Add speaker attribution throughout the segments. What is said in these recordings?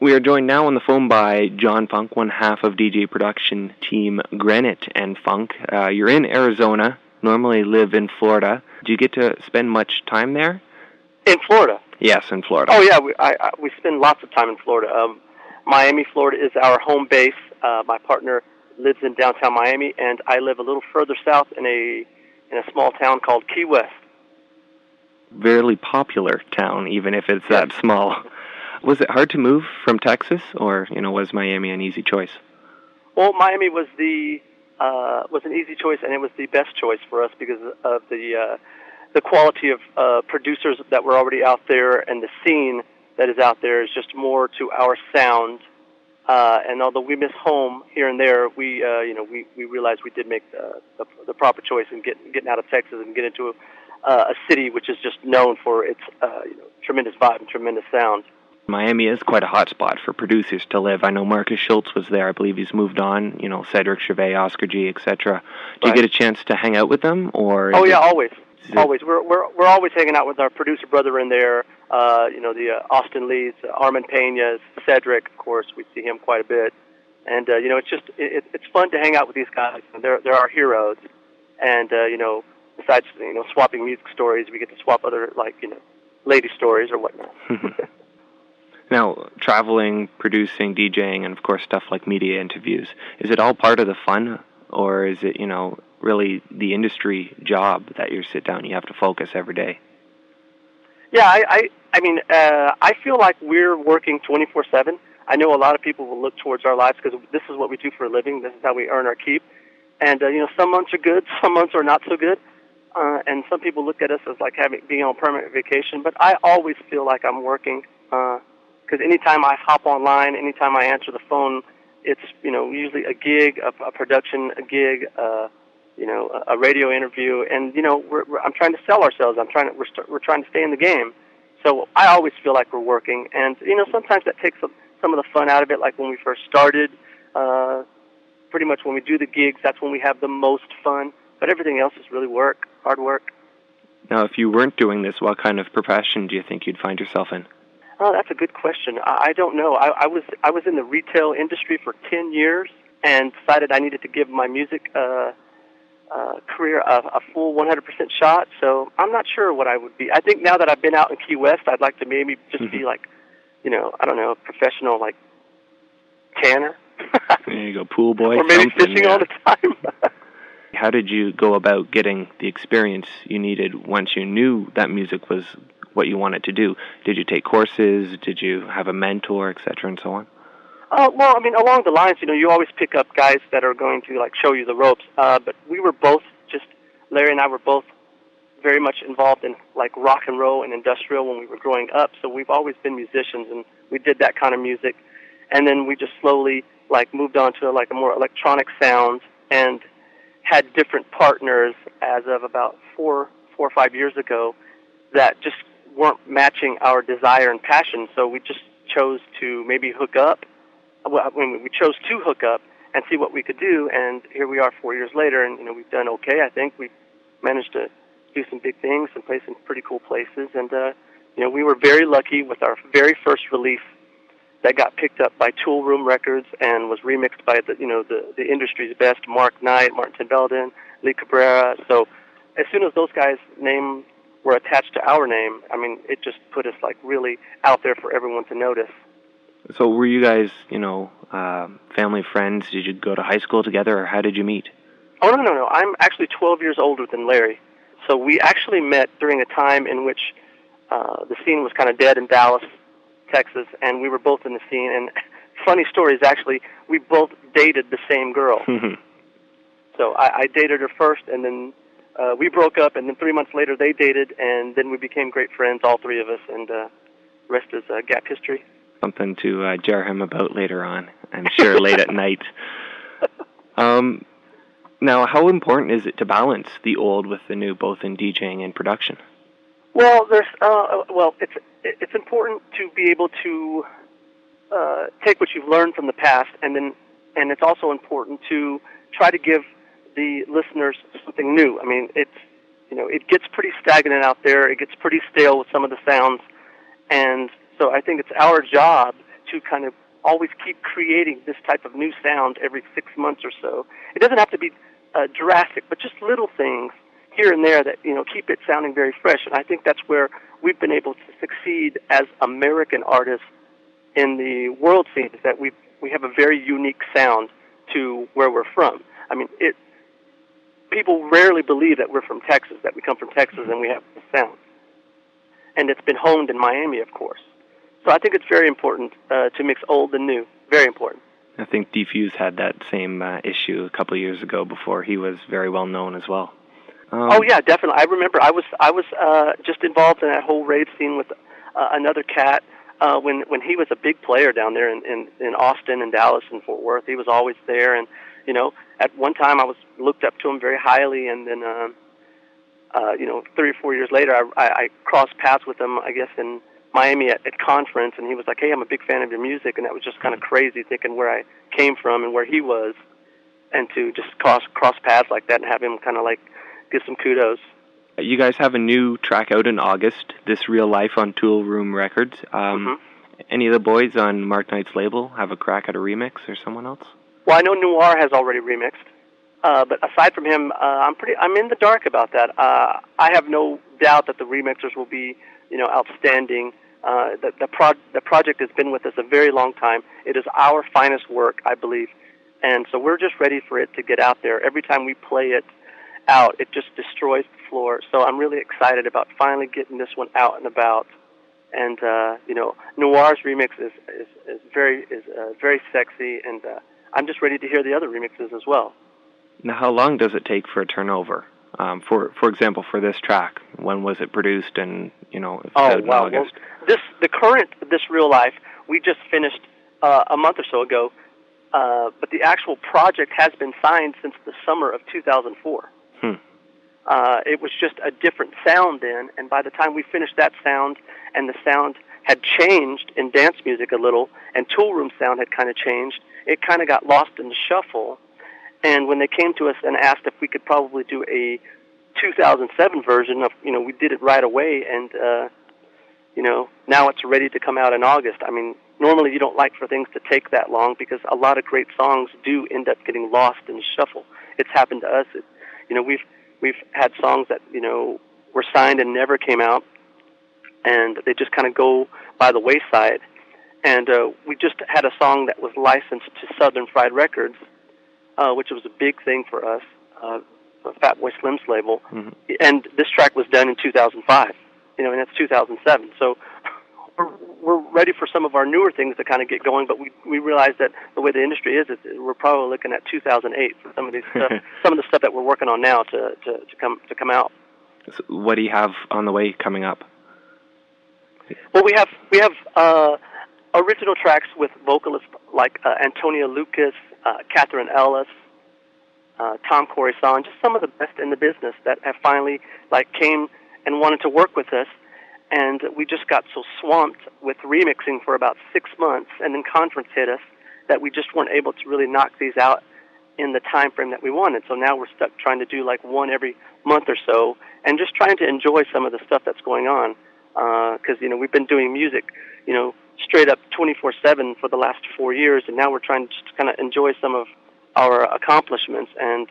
Speaker 1: We are joined now on the phone by John Phunk, one half of DJ production team Granite and Phunk. You're in Arizona, normally live in Florida. Do you get to spend much time there?
Speaker 2: In Florida?
Speaker 1: Yes, in Florida.
Speaker 2: Oh, yeah, we spend lots of time in Florida. Miami, Florida is our home base. My partner lives in downtown Miami, and I live a little further south in a small town called Key West.
Speaker 1: Very popular town, even if it's that small. Was it hard to move from Texas, or was Miami an easy choice?
Speaker 2: Well, Miami was an easy choice, and it was the best choice for us because of the quality of producers that were already out there, and the scene that is out there is just more to our sound. And although we miss home here and there, we realized we did make the proper choice in getting out of Texas and get into a city which is just known for its tremendous vibe and tremendous sound.
Speaker 1: Miami is quite a hot spot for producers to live. I know Marcus Schultz was there. I believe he's moved on. Cedric Gervais, Oscar G, etc. Do you get a chance to hang out with them, or?
Speaker 2: Oh yeah, always. Always. We're always hanging out with our producer brother in there. The Austin Lees, Armin Peñas, Cedric, of course. We see him quite a bit, and it's fun to hang out with these guys. They're our heroes, and besides swapping music stories, we get to swap other lady stories or whatnot.
Speaker 1: Now, traveling, producing, DJing, and of course stuff like media interviews, is it all part of the fun, or is it, really the industry job that you sit down, you have to focus every day?
Speaker 2: Yeah, I feel like we're working 24/7. I know a lot of people will look towards our lives because this is what we do for a living. This is how we earn our keep. And, some months are good, some months are not so good. And some people look at us as being on permanent vacation. But I always feel like I'm working. Because anytime I hop online, anytime I answer the phone, it's usually a gig, a production, a gig, a radio interview, and I'm trying to sell ourselves. We're trying to stay in the game. So I always feel like we're working, and sometimes that takes some of the fun out of it. Like when we first started, pretty much when we do the gigs, that's when we have the most fun. But everything else is really work, hard work.
Speaker 1: Now, if you weren't doing this, what kind of profession do you think you'd find yourself in?
Speaker 2: Oh, that's a good question. I don't know. I was in the retail industry for 10 years and decided I needed to give my music career a full 100% shot. So I'm not sure what I would be. I think now that I've been out in Key West, I'd like to maybe just be I don't know, a professional tanner.
Speaker 1: There you go, pool boy.
Speaker 2: Or maybe fishing all the time.
Speaker 1: How did you go about getting the experience you needed once you knew that music was what you wanted to do? Did you take courses? Did you have a mentor, et cetera, and so on?
Speaker 2: Well, along the lines, you always pick up guys that are going to show you the ropes. But we were both Larry and I were both very much involved in rock and roll and industrial when we were growing up. So we've always been musicians, and we did that kind of music. And then we just slowly moved on to a more electronic sound and had different partners as of about 4 or 5 years ago that just weren't matching our desire and passion. So we just chose to maybe hook up. We chose to hook up and see what we could do, and here we are 4 years later, and we've done okay. I think we've managed to do some big things and play some pretty cool places, and we were very lucky with our very first release that got picked up by Tool Room Records and was remixed by the industry's best, Mark Knight, Martin Ten Belden, Lee Cabrera. So as soon as those guys' names were attached to our name, it just put us really out there for everyone to notice.
Speaker 1: So were you guys, family, friends? Did you go to high school together, or how did you meet?
Speaker 2: Oh, no. I'm actually 12 years older than Larry. So we actually met during a time in which the scene was kind of dead in Dallas, Texas, and we were both in the scene. And funny story is actually we both dated the same girl. So I dated her first, and then we broke up, and then 3 months later they dated, and then we became great friends, all three of us, and the rest is gap history.
Speaker 1: Something to jar him about later on, I'm sure, late at night. Now, how important is it to balance the old with the new, both in DJing and production?
Speaker 2: Well, it's important to be able to take what you've learned from the past, and it's also important to try to give the listeners something new. It gets pretty stagnant out there. It gets pretty stale with some of the sounds, and so I think it's our job to kind of always keep creating this type of new sound every 6 months or so. It doesn't have to be drastic, but just little things here and there that, keep it sounding very fresh. And I think that's where we've been able to succeed as American artists in the world scene, is that we have a very unique sound to where we're from. I mean, people rarely believe that we're from Texas, that we come from Texas and we have this sound. And it's been honed in Miami, of course. So I think it's very important to mix old and new. Very important.
Speaker 1: I think Defuse had that same issue a couple of years ago before he was very well known as well.
Speaker 2: Oh yeah, definitely. I remember I was just involved in that whole rave scene with another cat when he was a big player down there in Austin and Dallas and Fort Worth. He was always there, and at one time I was looked up to him very highly, and then 3 or 4 years later I crossed paths with him, I guess, in Miami at conference, and he was like, "Hey, I'm a big fan of your music," and that was just kind of crazy, thinking where I came from and where he was, and to just cross paths like that and have him kind of like give some kudos.
Speaker 1: You guys have a new track out in August, This Real Life, on Tool Room Records. Any of the boys on Mark Knight's label have a crack at a remix, or someone else?
Speaker 2: Well, I know Noir has already remixed, but aside from him, I'm in the dark about that. I have no doubt that the remixers will be, outstanding. The project has been with us a very long time. It is our finest work, I believe, and so we're just ready for it to get out there. Every time we play it out, it just destroys the floor. So I'm really excited about finally getting this one out and about. And Noir's remix is very sexy, and I'm just ready to hear the other remixes as well.
Speaker 1: Now, how long does it take for a turnover? For example, for this track, when was it produced, and if it's out in August?
Speaker 2: Well, This Real Life, we just finished a month or so ago, but the actual project has been signed since the summer of 2004. It was just a different sound then, and by the time we finished that sound, and the sound had changed in dance music a little, and Tool Room sound had kind of changed, it kind of got lost in the shuffle. And when they came to us and asked if we could probably do a 2007 version of, we did it right away, and now it's ready to come out in August. I mean, normally you don't like for things to take that long, because a lot of great songs do end up getting lost in the shuffle. It's happened to us. We've had songs that, were signed and never came out, and they just kind of go by the wayside. And we just had a song that was licensed to Southern Fried Records, which was a big thing for us, Fatboy Slim's label. Mm-hmm. And this track was done in 2005, and it's 2007. So we're ready for some of our newer things to kind of get going, but we realize that the way the industry is we're probably looking at 2008 for some of these stuff, some of the stuff that we're working on now to come out.
Speaker 1: So what do you have on the way coming up?
Speaker 2: Well, we have original tracks with vocalists like Antonia Lucas, Catherine Ellis, Tom Corey-San, just some of the best in the business that have finally came and wanted to work with us. And we just got so swamped with remixing for about 6 months, and then conference hit us, that we just weren't able to really knock these out in the time frame that we wanted. So now we're stuck trying to do one every month or so, and just trying to enjoy some of the stuff that's going on. Because we've been doing music, straight up 24/7 for the last 4 years, and now we're trying to just kind of enjoy some of our accomplishments and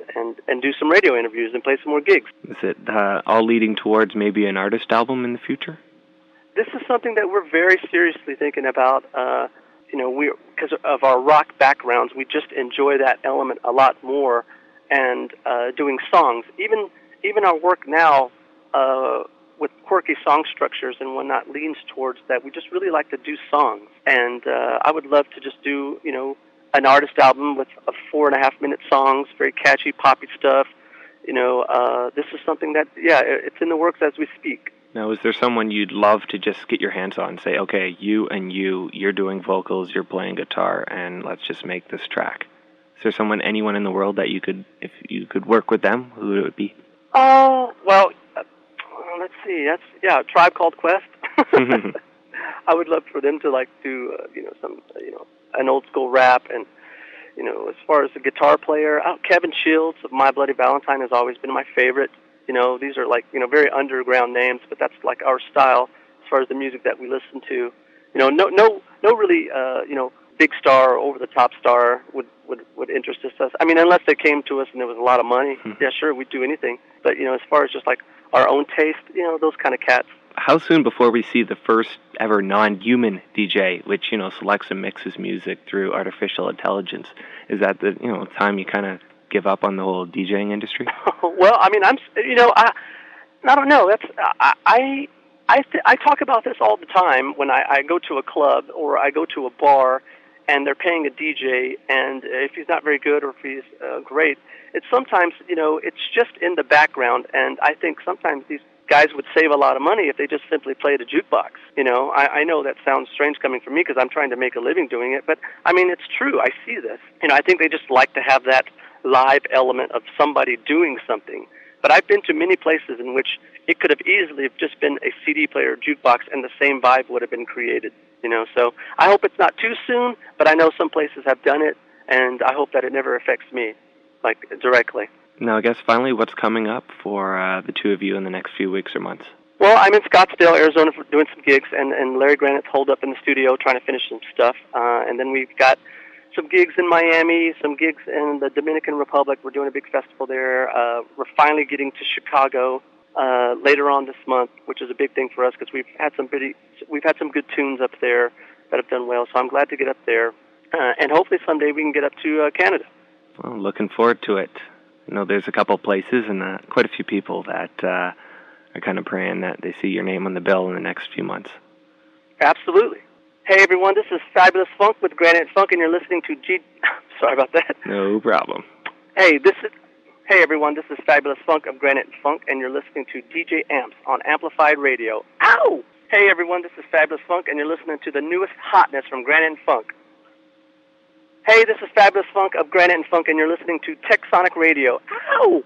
Speaker 2: do some radio interviews and play some more gigs.
Speaker 1: Is it all leading towards maybe an artist album in the future?
Speaker 2: This is something that we're very seriously thinking about. Because of our rock backgrounds, we just enjoy that element a lot more, and doing songs. Even our work now, with quirky song structures and whatnot, leans towards that. We just really like to do songs, and I would love to just do, an artist album with 4.5-minute songs, very catchy, poppy stuff. This is something that, it's in the works as we speak.
Speaker 1: Now, is there someone you'd love to just get your hands on, say, okay, you're doing vocals, you're playing guitar, and let's just make this track? Is there anyone in the world that if you could work with them, who would it be?
Speaker 2: Oh, well, let's see. That's a Tribe Called Quest. I would love for them to do some an old school rap, and as far as the guitar player, Kevin Shields of My Bloody Valentine has always been my favorite. These are very underground names, but that's our style as far as the music that we listen to. no really, big star or over-the-top star would interest us. I mean, unless they came to us and there was a lot of money, yeah, sure, we'd do anything. But, as far as just like our own taste, those kind of cats.
Speaker 1: How soon before we see the first ever non-human DJ, which, selects and mixes music through artificial intelligence? Is that the, time you kind of give up on the whole DJing industry?
Speaker 2: Well, I mean, I don't know. I talk about this all the time when I go to a club or I go to a bar and they're paying a DJ, and if he's not very good or if he's great, it's sometimes, it's just in the background, and I think sometimes these guys would save a lot of money if they just simply played a jukebox. I know that sounds strange coming from me because I'm trying to make a living doing it, but I mean, it's true. I see this. I think they just like to have that live element of somebody doing something. But I've been to many places in which it could have easily just been a CD player or jukebox and the same vibe would have been created. So I hope it's not too soon, but I know some places have done it, and I hope that it never affects me, like, directly.
Speaker 1: Now, I guess finally, what's coming up for the two of you in the next few weeks or months?
Speaker 2: Well, I'm in Scottsdale, Arizona, doing some gigs, and Larry Granite's holed up in the studio trying to finish some stuff. And then we've got some gigs in Miami, some gigs in the Dominican Republic. We're doing a big festival there. We're finally getting to Chicago later on this month, which is a big thing for us because we've had some good tunes up there that have done well. So I'm glad to get up there, and hopefully someday we can get up to Canada.
Speaker 1: Well, looking forward to it. There's a couple places and quite a few people that are kind of praying that they see your name on the bill in the next few months.
Speaker 2: Absolutely. Hey, everyone, this is Fabulous Funk with Granite and Phunk, and you're listening to Sorry about that.
Speaker 1: No problem.
Speaker 2: Hey, everyone, this is Fabulous Funk of Granite and Phunk, and you're listening to DJ Amps on Amplified Radio. Ow! Hey, everyone, this is Fabulous Funk, and you're listening to the newest hotness from Granite and Phunk. Hey, this is Fabulous Funk of Granite and Phunk, and you're listening to Texonic Radio. Ow!